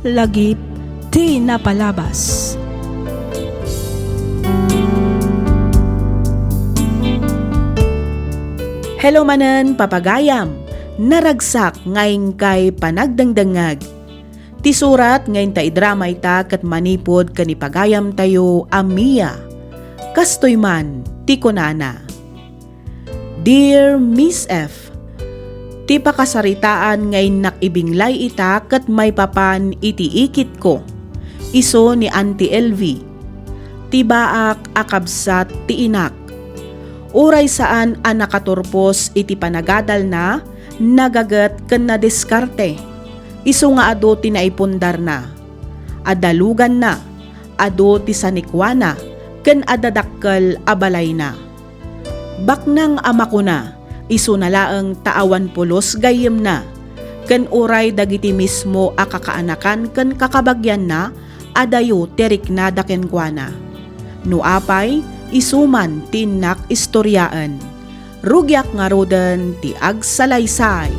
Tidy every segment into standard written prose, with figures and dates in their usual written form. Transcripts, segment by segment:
lagip ti napalabas. Hello manen papagayam, naragsak ngayon kay panagdangdangag. Ti surat ngayon ta idrama ita kat manipod kanipagayam tayo Amiya. Kastoy man ti kunana. Dear Miss F, ti pakasaritaan ngayon nakibinglay ita kat may papan iti ikit ko. Iso ni Auntie LV. Ti baak akabsat ti inak. Uray saan ang nakaturpos iti panagadal na nagagat ken na diskarte. Isu nga ado ti naipundar na. Adalugan na, ado ti sanikwana, ken adadakkel abalay na. Baknang ama ko na, isu na laeng taawan pulos gayem na. Ken uray dagiti mismo akakaanakan ken kakabagyan na, adayo terik na dakenkwana. Nuapay, isuman tinak istoryaan. Rugyak nga roden ti agsalaysay.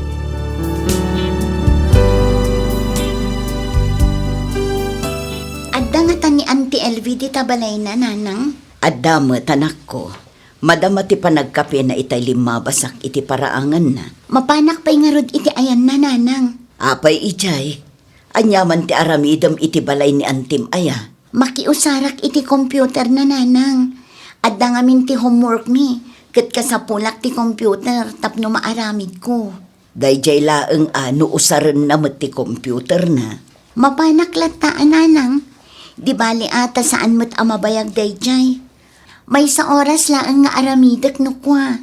Adda nga ta ni Auntie LV di tabalay na, nanang? Adda mo, tanak ko. Madama ti panagkape na itay limabasak iti paraangan na. Mapanak pa'y nga rod iti ayan na, nanang. Apay ijay. Anyaman ti aramidam iti balay ni Antim aya. Makiusarak iti computer na, nanang. Adda nga min ti homework mi. Kat kasapulak ti computer tapno maaramid ko. Dayjay laeng ano usaran na ti computer na. Mapanak lataan, nanang. Di bali ata saan mo't amabayag dayjay. May sa oras laeng nga aramidak no kwa.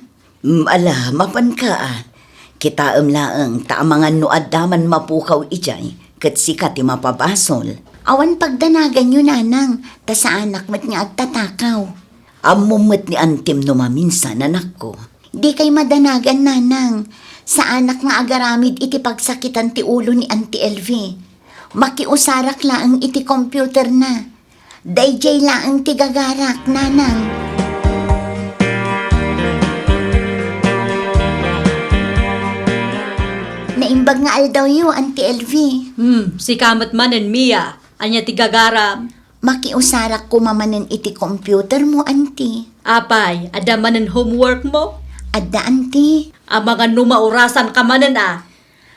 Ala, mapan ka. Kitaam laeng taamangan no addaman mapukaw ijay. Kat sika ti mapabasol. Awan pagdanagan yun, nanang. Ta sa anak mo't nga agtatakaw. Amumot ni Antim no maminsan, anak ko. Di kay madanagan, nanang. Sa anak nga agaramid iti pagsakitan ti ulo ni Auntie LV. Makiusarak laang iti computer na. Dayjay laang ti gagarak, nanang. Naimbag nga aldaw yu, Auntie LV. Si kamat manen Mia, anya ti gagaram. Makiusarak ko mamanen iti computer mo, Auntie. Apay, ada manen homework mo? Adda, Auntie. Ang mga numaurasan ka manen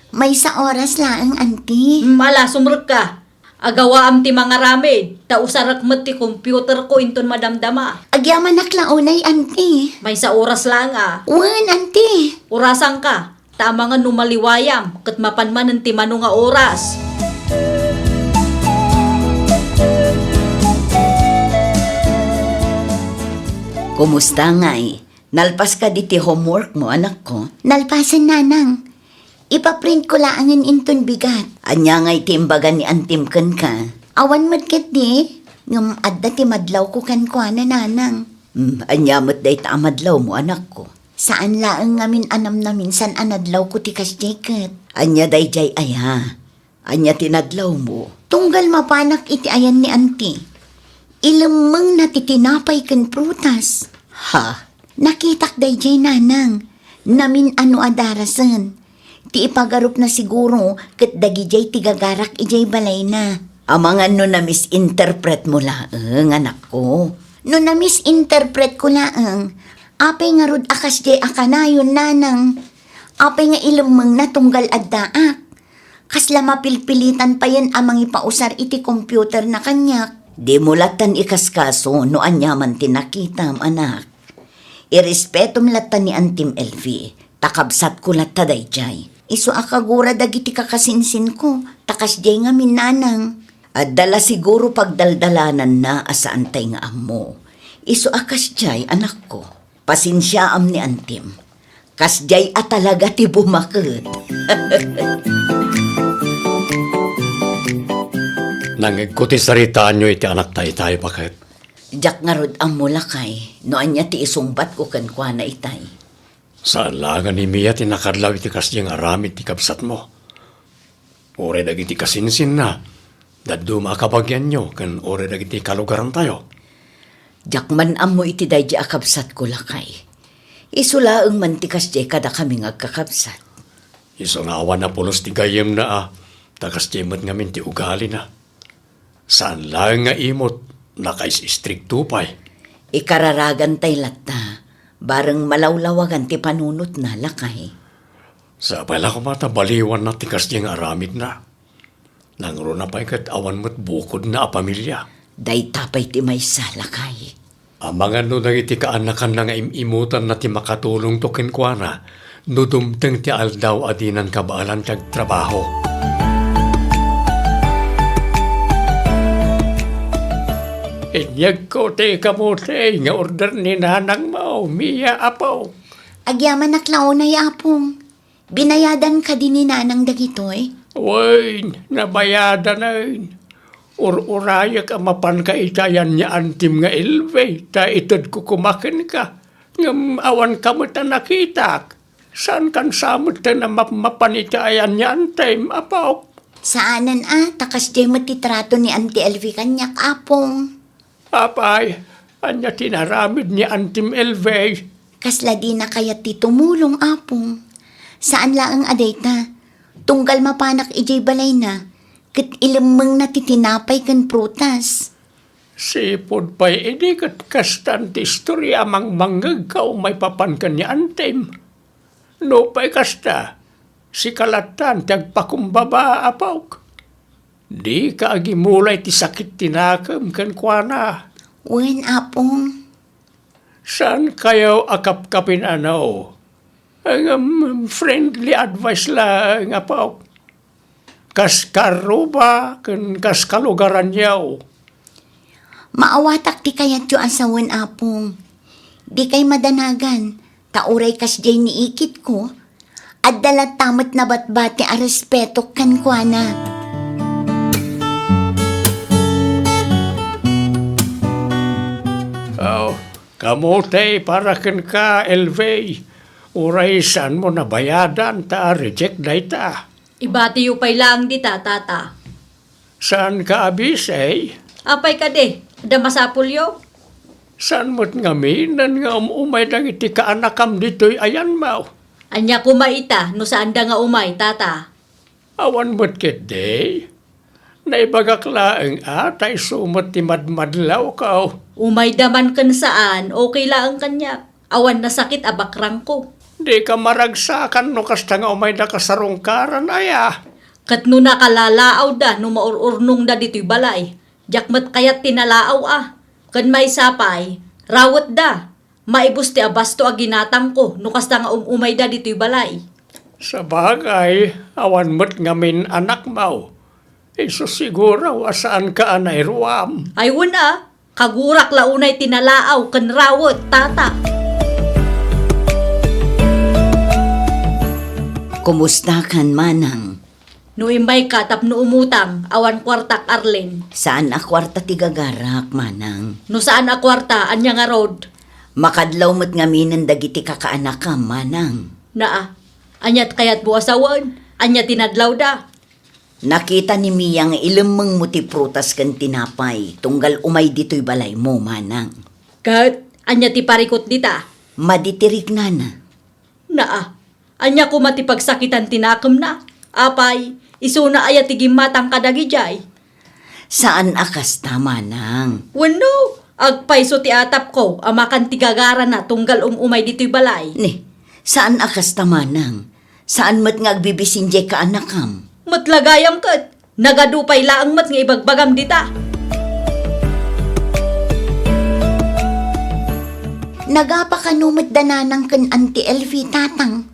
May sa oras laang, Auntie. Mala, sumrek ka. Agawa am ti mga ramid. Tausarak mo ti computer ko inton madamdama. Agyaman naklaunay, Auntie. May sa oras lang Wan, Auntie. Urasan ka. Tama nga numaliwayam. Kat mapanmanan ti mano nga oras. Kumusta ngay? Nalpas ka di ti homework mo, anak ko? Nalpasan, nanang. Ipaprint ko laangin inton bigat. Anya ngay timbagan ni Antim ken ka. Awan madket di. Ngam adda ti madlaw ko kan kwa na, nanang. Anya mo't day taamadlaw mo, anak ko. Saan laang ngamin anam na minsan anadlaw ko ti kasjeket. Anya dayjay aya. Anya tinadlaw mo. Tunggal mapanak iti ayan ni Auntie. Ilamang natitinapay ken prutas. Ha? Nakitak dayjay, nanang. Namin ano adarasan. Ti ipagarup na siguro ket dagijay ti gagarak ijay balay na. Amangan no na misinterpret mo laeng, anak ko. No na misinterpret ko laang, apay nga rod akas jay akanayon, nanang. Apay nga ilamang natunggal addaak. Kasla mapilpilitan pa yan amang ipausar iti computer na kanyak. Di mo latan ikaskaso no anyaman tinakitam, anak. Irespetom latan ni Antim LV. Takabsat ko lata dayjay. Isu akagura dagiti kakasinsin ko. Takas jay nga minanang. At dala siguro pagdaldalanan na asaan tay nga amo. Isu akas jay, anak ko. Pasinsya am ni Antim. Kas jay at talaga ti bumakit. Nangigkuti saritaan nyo iti anak tayo bakit? Jak nga rod ang mulakay. No anya ti isungbat ko kankwa na itay. Saan langan ni Mia tinakadlaw iti kasyang aramid ti kabsat mo? Ore dagiti kasinsin na. Daddo makabagyan nyo kan ore dagiti kalugaran tayo. Jak man amo iti daydi akabsat ko lakay. Isulaeng mantikas jay kada kami ngagkakabsat. Iso nga awan na pulos ti gayem na Takas timat ngamin ti ugali na. Saan lang nga imot, nakais-istrikto pa'y. Ikararagan tay latta, bareng malawlawagan ti panunot na lakay. Sa pala ko mata baliwan na tikas diyang aramid na. Nangro na pa'y kat awan mo't bukod na a pamilya. Day tapay ti may salakay. Amangan no dagiti kaanakan na nga imutan na ti makatulong to kenkwana, no dumteng ti aldaw adinan kabaalan kag trabaho. Inyag ko te kamote nga order ni nanang mo, Mia apaw. Agyaman na klaonay apong. Binayadan ka din ni nanang dagitoy. Wain, nabayadan na yun. Urayak amapan ka itayan niya antim nga ilve, ta itod ko kumakin ka. Ngam awan ka mo ta nakitak. Saan kan samot ta na mapan itayan niya antim, apaw? Saanan takas jay matitrato ni Auntie Elvie kanyak apong. Apay, anya tinaramid ni antim ilve. Kasla di na kaya ti tumulong apong. Saan laang adayta? Tunggal mapanak ijay balay na. Kat ilamang natitinapay kan prutas. Sipod pa'y inikat kastan ti istorya amang manggag ka may papan ka ni antim. No pa'y kasta, si kalatan tagpakumbaba apaw. Di ka agimulay ti sakit tinakam kan kuana. Wen apong. Saan kayo akap-kapin ano? Ang friendly advice lang apaw. Kas karuba, kas kalugaran yaw. Maawatak ti kayat yu asawan apong. Di kay madanagan, tauray kas jay ni ikit ko, at dalat tamat na batbati a respeto kan kwa na. Oh, kamote para kan ka, Elvey. Uray saan mo nabayadan ta, reject na ita. Ibati yu pa'y lang di tata. Saan ka abis eh? Apay ka de, da masapulyo. Saan mo't ngaminan nga umay dang iti kaanakam dito'y ayan mau? Anya kumaita, no saan da nga umay, tata. Awan mo't kit day? Naibagakla ang atay sumot ti madmadlaw ka. Umay daman kan saan, okay lang kanya. Awan na sakit abakrang ko. Di ka maragsakan no kasta nga umay na kasarungkaran aya. Kat no nakalalaaw da, no maururnong da dito'y balay. Jakmat kayat tinalaaw Kan may sapay, rawat da. Maibus ti abasto a ginatang ko, no kasta nga umay da dito'y balay. Sa bagay, awan mo't ngamin anak mau. Iso siguro asaan ka anay ruam. Ay wala, kagurak launay tinalaaw, kan rawat, tata. Kumusta kan manang? No imbay ka tapno umutang, awan kwartak Arlen. Saan a kwarta ti gagarak, manang? No saan a kwarta, anya nga road. Makadlaw mo't ngaminan dagiti kakaanakam, manang. Naa, anyat kayat buasawan, anya tinadlaw da. Nakita ni Mia nga ilamang mo ti prutas kan tinapay, tunggal umay dito'y balay mo, manang. Kat, anya ti parikot dita. Maditirik na na. Naa, anya ko matipagsakitan tinakam na. Apay, isuna aya tigimatang kadagijay. Saan akas ta, manang? Wano, agpaiso ti atap ko, amakan tigagara na tunggal umay dito'y balay. Ni, saan akas ta, manang? Saan mat nga agbibisin jay kaanakam? Matlagayam kat, nagadupay laang mat nga ibagbagam dita. Nagapakanumot dananang kan Auntie Elvie tatang.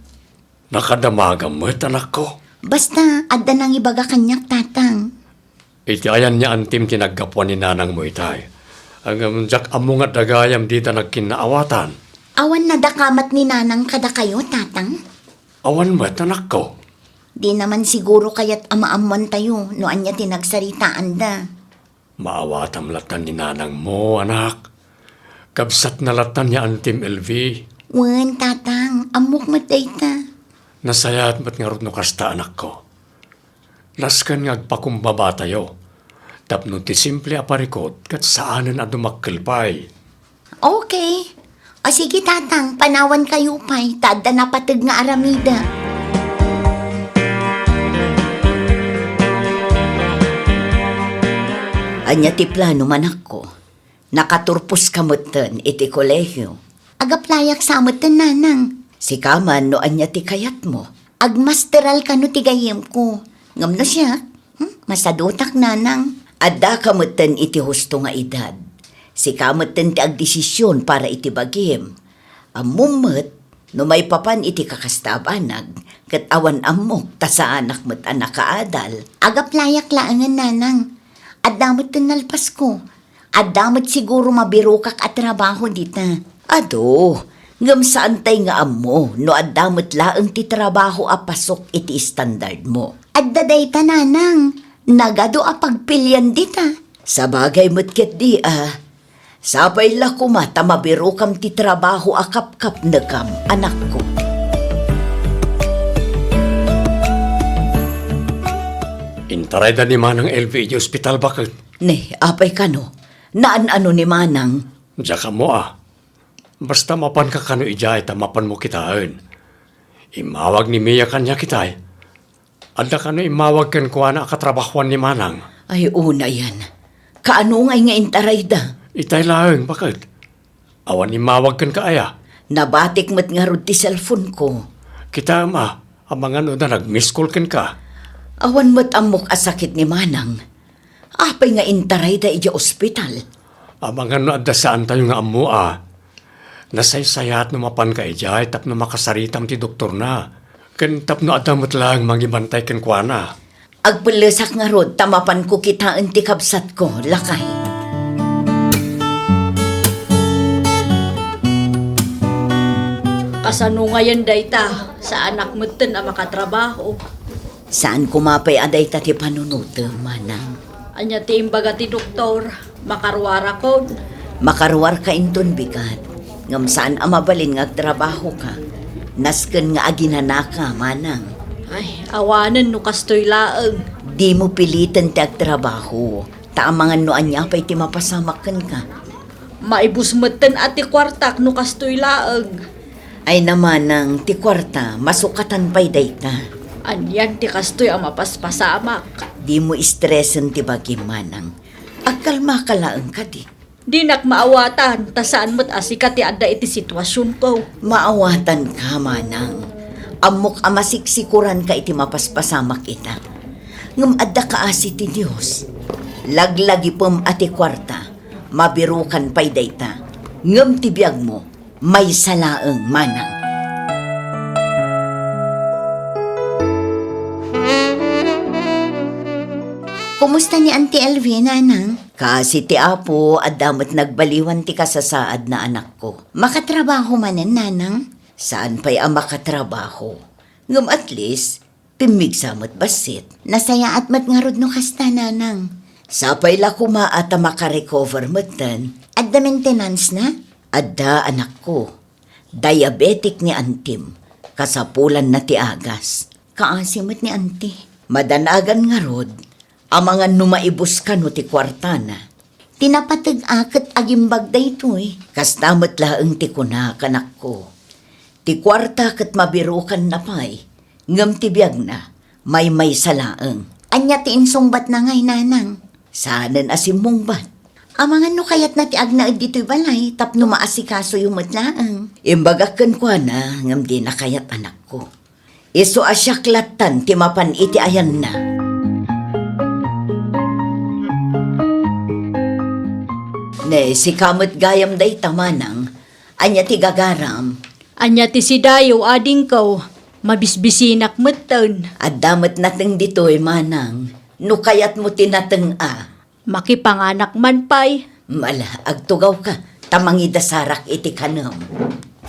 Nakadamagam mo't anak ko. Basta, adda nang ibaga kanyak tatang. Iti ayan niya antim tinagkapuan ni nanang mo itay. Ang jak amo nga dagayam dita nagkinaawatan. Awan na dakamat ni nanang kada kayo tatang. Awan mo't anak ko. Di naman siguro kaya't amaamon tayo no anya tinagsaritaan da. Maawatam latan ni nanang mo, anak. Kabsat na latan niya antim LV. Wen tatang, amok matay ta. Nasayat mat nga no kasta anak ko. Laskan nga agpakumbaba tayo. Tapno ti simple aparikot kat saanan a dumakkelpay. Okay. O sige tatang, panawan kayo pa'y, tada na patag nga aramida. Anya ti plano man ako. Nakaturpos kamutan iti kolehyo. Agaplayak samot ten nanang. Si kaman no anya ti kayat mo. Agmasteral ka no tigayem ko. Ngam na siya. Masadutak nanang. Adda kamutan iti husto nga edad. Si kamutan ti agdesisyon para iti bagim. Amumot, no may papan iti kakastabanag, kat awan amok ta sa anak mo't anak kaadal. Agaplayak laangan nanang. Adamot ten nalpas ko. Adamot siguro mabiro kak at trabaho dita. Ado, ngam saan tay nga amo, no adamot laeng ti trabaho a pasok iti standard mo. Addaday ta nanang. Nagado a pagpilyan dita. Sa bagay mo't ket di sapay la kumata mabiro kam ti trabaho a kapkap na kam, anak ko. Intaray da ni Manang LVJ Hospital bakit? Ne, apay ka no, naan-ano ni Manang. Diya ka mo Basta mapan ka kano ijay, mapan mo kitaan. Imawag ni Mia kanya kitay. Adda kano imawag kan kuha na katrabahuan ni Manang. Ay, una yan. Kaano ngay nga intaray da? Itay laeng, bakit? Awan imawag kan kaaya. Nabatik mo't nga rod ti cellphone ko. Kita amang ano na nag-miss call kan ka. Awan mo't amok asakit ni Manang. Apay nga intaray da ija ospital. Amang ano adda saan tayo nga amu Nasaysayat no mapan ka ijay, tap no makasaritam ti doktor na. Kan tap no adamot lang mangibantay kan kuha na. Agpalasak nga rod, tamapan ko kitaan ti kabsat ko, lakay. Kasano ngayon dayta sa anak mo ten ang makatrabaho. Saan kumapay aday ta ti panunuto, Manang? Anya ti imbaga ti doktor, makarwara ko. Makarwar ka inton bigat. Ngam saan amabalin nga trabaho ka. Nasken nga aginana ka, Manang. Ay, awanan no kastoy laeng. Di mo pilitan ti agtrabaho. Taamangan no anya pa'y ti mapasamakan ka. Maibus mo ten at ti kwartak no kastoy laeng. Ay naman ng ti kwarta, masukatan pa'y day ka. Anyan ti kastoy ang mapaspasamak. Di mo istresan ti bagim, Manang. Agkalma ka laeng ka di. Di nak maawatan, ta saan mo't asika ti adda iti sitwasyon ko. Maawatan ka, Manang. Amok amasiksikuran ka iti mapaspasamak ita. Ngam adda ka asi ti Diyos. Laglagi pom ati kwarta, mabirukan pa'y dayta. Ngam ti biyag mo, may salaeng, Manang. Kumusta ni Auntie LV, nanang? Kasi ti Apo, adamot nagbaliwan ti kasasaad na anak ko. Makatrabaho manen, nanang? Saan pa'y ang makatrabaho? Ngam at least, pimigsamot basit. Nasaya at matngarod no kasta, nanang. Sapay la kuma at makarecover matan. Adda maintenance na? Adda anak ko. Diabetic ni Antim. Kasapulan na ti agas. Kaasimot ni Auntie. Madanagan nga rod. Amangan numaibus ka no ti kwartana. Tinapatag akit agimbag da ito eh. Kastamot laeng ti kuna kanak ko. Ti kwarta kat mabirukan na pa'y. Ngam ti biyag na, may salaeng. Anya ti insungbat na ngay, nanang. Saanan asim mong bat. Amangan no kayat na ti agnaid dito'y balay, tapno maasikaso yung matlaang. Imbagakan ko na, ngam di na kayat anak ko. Iso asyaklatan ti mapan iti ayan na. Ne, si kamot gayam day tamanang, anya ti gagaram, Anya ti si Dayo ading ko, mabisbisinak meten. at damat nateng dito'y manang, no kayat mo tinateng Makipanganak man pay. Mala, agtugaw ka, tamangida sarak iti kanam.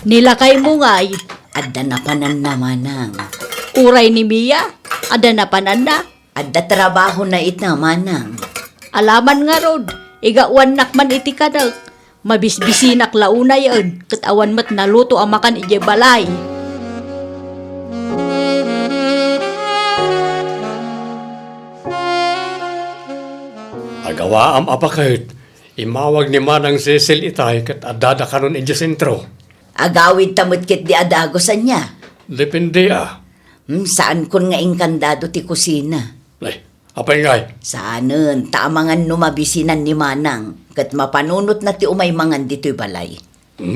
Nilakay mo ngay, Adda na panan na manang, uray ni Mia, ada na panan na. adda trabaho na ita manang. Alaman nga rod, igawan nakman iti kadag. Mabisbisinak launa yan, katawan mat naluto ang makan ije balay. Agawa am apakit. Imawag ni Manang Cecil itay kat adada kanon ije sentro. Agawid tamot kit di adago sa niya. Depende Saan kun nga inkandado ti kusina? Ay, Apay ngay, Saanen, taamangan numabisinan ni Manang, kat mapanunot na ti umay mangan dito'y balay.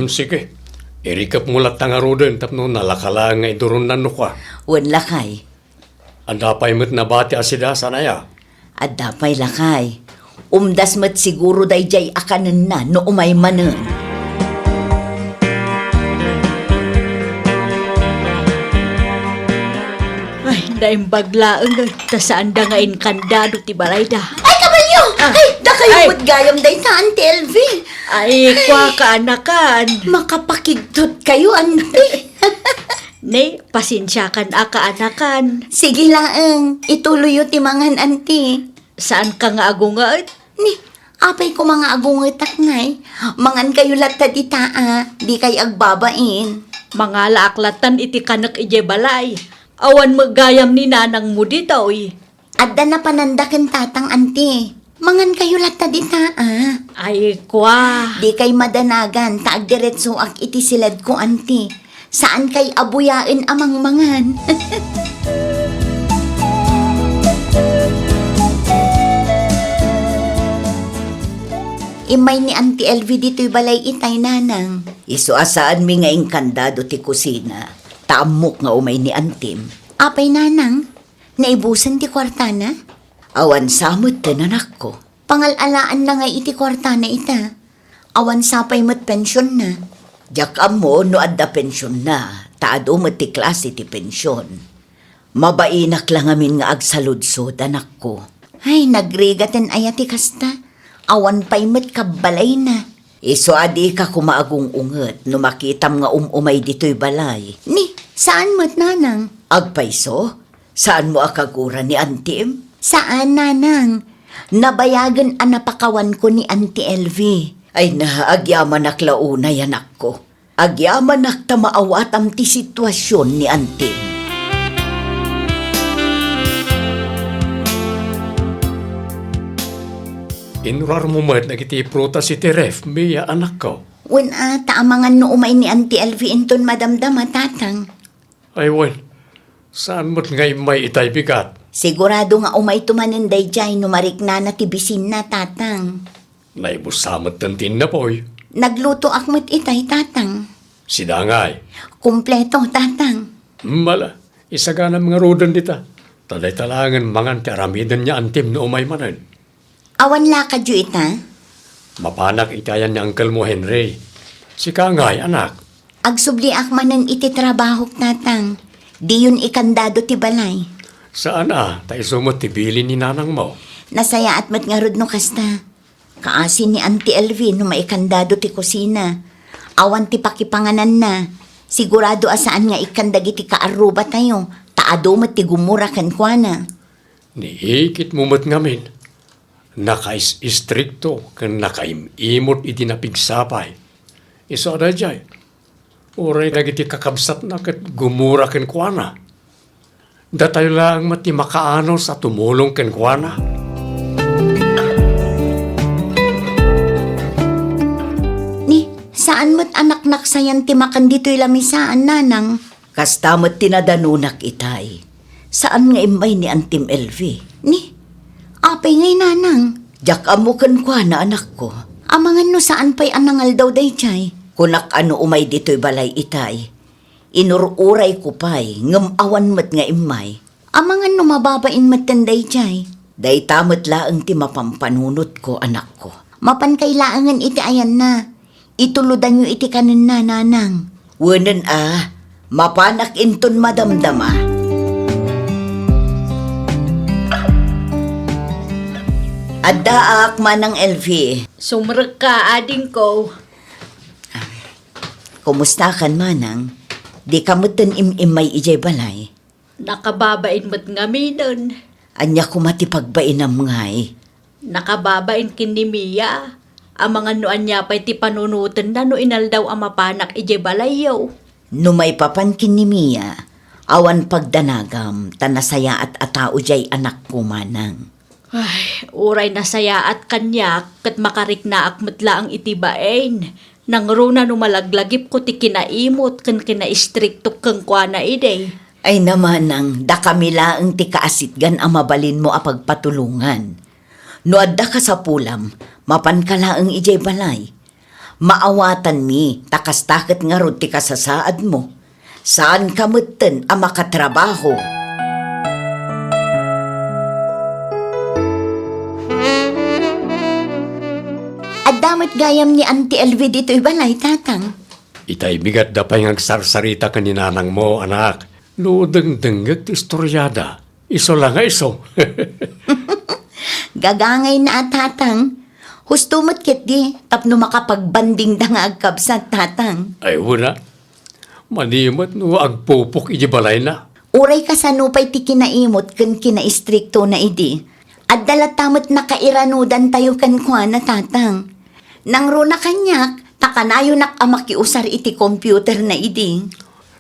Sige. Irikap mo lat nga roden tapno nalakala nga iduron na nukwa. Wan lakay, Andapay mo't nabati asida sanaya. at dapay lakay. Umdas mat siguro dayjay akanen na no umay manen. Ay, naimbaglaang tasaan da nga inkandado ti balay da. Ay, kabalyo! Ay, da kayo Ay. mo't gayam day ta, Auntie Elvie. Ay, kwa kaanakan. Makapakigtot kayo, Auntie. Ne, pasensya kan akaanakan. Sige laeng, ituloy yung timangan, Auntie. Saan ka nga agungaot? Ni, apay ko mga agungitak ngay. Mangan kayo latta di taa, di kay agbabain. Mga laaklatan iti kanak ije balay. Awan magayam ni nanang mo dito eh. Adda na panandakan tatang, Auntie. Mangan kayo latta di taa. Ay, kwa. Di kay madanagan, taag diretso ak iti silad ko, Auntie. Saan kay abuyain amang mangan? Imay ni Auntie Elvie dito'y balay itay nanang. Iso asaan mi nga inkandado ti kusina. Taamok nga umay ni Antim. Apay nanang, naibusan ti kwartana? Awan samot tinanak ko. Pangalalaan na nga iti kwartana ita. Awan sapay mo't pensyon na. Jak amo no adda pensyon na. Taado mo ti klase ti pensyon. Mabainak lang amin nga agsaludsod anak ko. Ay, nagrigaten ayati kasta. Awan pa'y mo't kabalay na. Iso adi ka kumaagong unget no makitam nga umay dito'y balay. Ni, saan mo't nanang? Agpaiso? Saan mo akagura ni Antim? Saan nanang? Nabayagan ang napakawan ko ni Auntie Elvie. Ay na, agyaman aklaunay anak ko. Agyaman ak tamaawatam ti sitwasyon ni Antim. Inurar mo mo't nagiti prutas iti ref, miya anak ko. Wala, taamangan no umay ni Auntie Elvie inton madamdama tatang. Ay wen, saan mo't ngay may itay bigat? Sigurado nga umay tumaninday jay numarik na natibisin na tatang. Naibusamot tantin na po'y. Nagluto akmat itay tatang. Sidangay. Kumpleto tatang. Mala, isaga na mga rodan dita. Taday talangan mangan ti aramidan niya Antim no umay manan. Awan lakad yu ita. Mapanak itayan ni Uncle mo Henry. Si Kangay, anak. Agsubli akmanan iti trabahok tatang. Di yun ikandado ti balay. Saan tayo sumot tibili ni nanang mo? Nasaya at mat nga rod no kasta. Kaasin ni Auntie Elvie no maikandado ti kusina. Awan ti pakipanganan na. Sigurado asaan nga ikandag iti kaaruba tayo. Taado mat ti gumura kan kwa na. Niikit mo mat ngamin. Nakais-istrikto kan nakaimimot iti napigsapay. Iso da jay. Uray nagiti kakabsat na kat gumura ken kuana. Datay lang mati makaano sa tumulong ken kuana. Ni, saan mo't anak naksayan ti makan dito'y lamisaan nanang? Kastamot tinadanunak itay. Saan nga imay ni Antim Elvie? Ni, apay ngay nanang. Jak amo ken kuana anak ko. Amangan no saan pa'y anangal daw day jay. Kunak ano umay dito'y balay itay. Inururay ko pa'y ngem awan met nga imay. Amangan no mababain matenday jay. Day tamot laeng ti mapampanunot ko anak ko. Mapan kailangan iti ayan na. Ituludan nyo iti kanin na nanang. Wenen mapanak inton madamdama. Addaak manang Elvie. Sumrek ka, ading ko. Kumusta kan manang? Di kamutan imay ijay balay. Nakababain mo't ngaminon. Anya kumatipagbainam ngay. Nakababain kin ni Mia. Ang mga noan niya pa'y ti panunutan na no inaldaw ang mapanak ije balayaw. No may papankin ni Mia, awan pagdanagam, tanasaya at atao jay anak ko manang. Ay, uray na saya at kanyak kat makarik na akmatla ang itibain. Nang runa no malaglagip ko ti kinaimot kan kinaistrikto kang kwa na ide. Ay naman nang da kami laeng ti kaasitgan ang mabalin mo a pagpatulungan. No adda ka sa pulam, mapan ka laeng ijay balay. Maawatan mi, takas taket nga rod ti kasasaad mo. Saan ka mutten a makatrabaho? At damot gayam ni Auntie LV dito'y balay, tatang. Itay bigat da pa'y ngagsarsarita ka ni nanang mo, anak. No dengdengag ti istoryada. Iso lang nga iso. Gagangay na tatang. Hustumot kit di, tapno makapagbanding da nga agkabsat, tatang. Ay una, manimot no agpupok ijibalay na. Uray ka sa nupay ti kinaimot kan kinaistrikto na idi. At dalatamot na kairanudan tayo kan kwa na tatang. Nang runa kanyak, takanayo nak amakiusar iti computer na idi.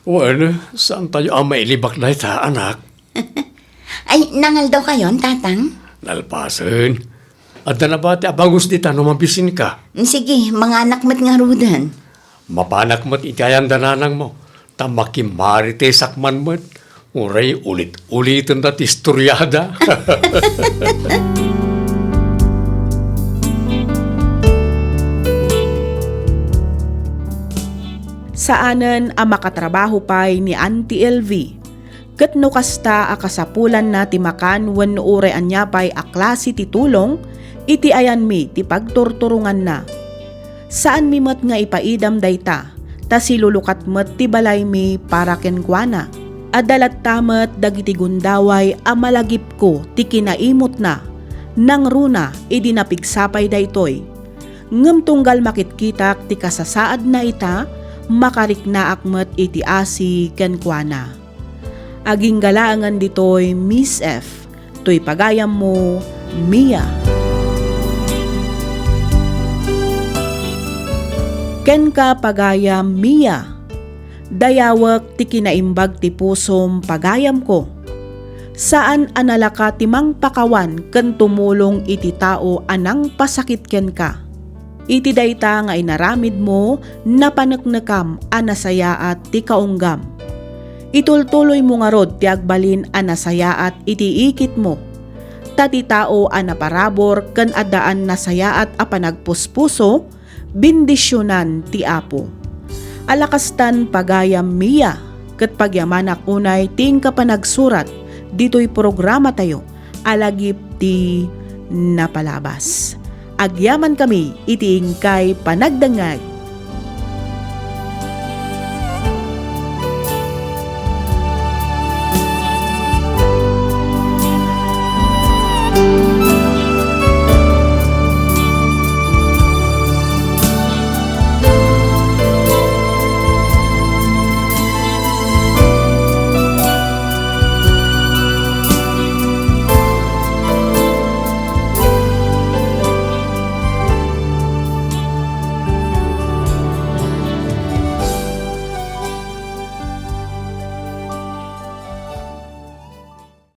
Well, saan tayo ang mailibak na ita, anak? Ay, nangal daw kayon, tatang? Nalpasan. At na ba ti abangus di ta no mabisin ka? Sige, mga anak mat nga rudan. Mapanak mo't itayan dananang mo. Tamakimari sakman mo't. Uray ulit-ulitin na ti istoryada. Saanen ang makatrabaho pa'y ni Auntie LV. Ket no kasta a kasapulan na ti makan wenno ure anya pa'y a klase ti tulong, iti ayan mi ti pagturturungan na. Saan mi met nga ipaidam dayta, ta silulukat met ti balay mi para kenkwana. Adalat tamet dagiti gundaway a malagip ko ti kinaimot na, nang runa idinapigsapay daytoy. Ngem tunggal makitkitak ti kasasaad na ita, makariknaak met iti asi kenkwana. Aging galaangan ditoy Miss F, to'y pagayam mo, Mia. Ken ka pagayam Mia, dayawak ti kinaimbag ti pusom pagayam ko. Saan analaka ti mangpakawan ken tumulong iti tao anang pasakit ken ka. Iti dayta nga inaramid mo na paneknekam anasayaat ti kaunggam. Itultuloy mo nga rod ti agbalin anasayaat iti ikit mo. Tati tao anaparabor ken addaan nasayaat a panagpuspuso, bindisyonan ti Apo. Alakastan pagayam Mia, ket pagyamanak unay ting kapanagsurat, dito'y programa tayo, alagip ti napalabas. Agyaman kami iti ingkay panagdangag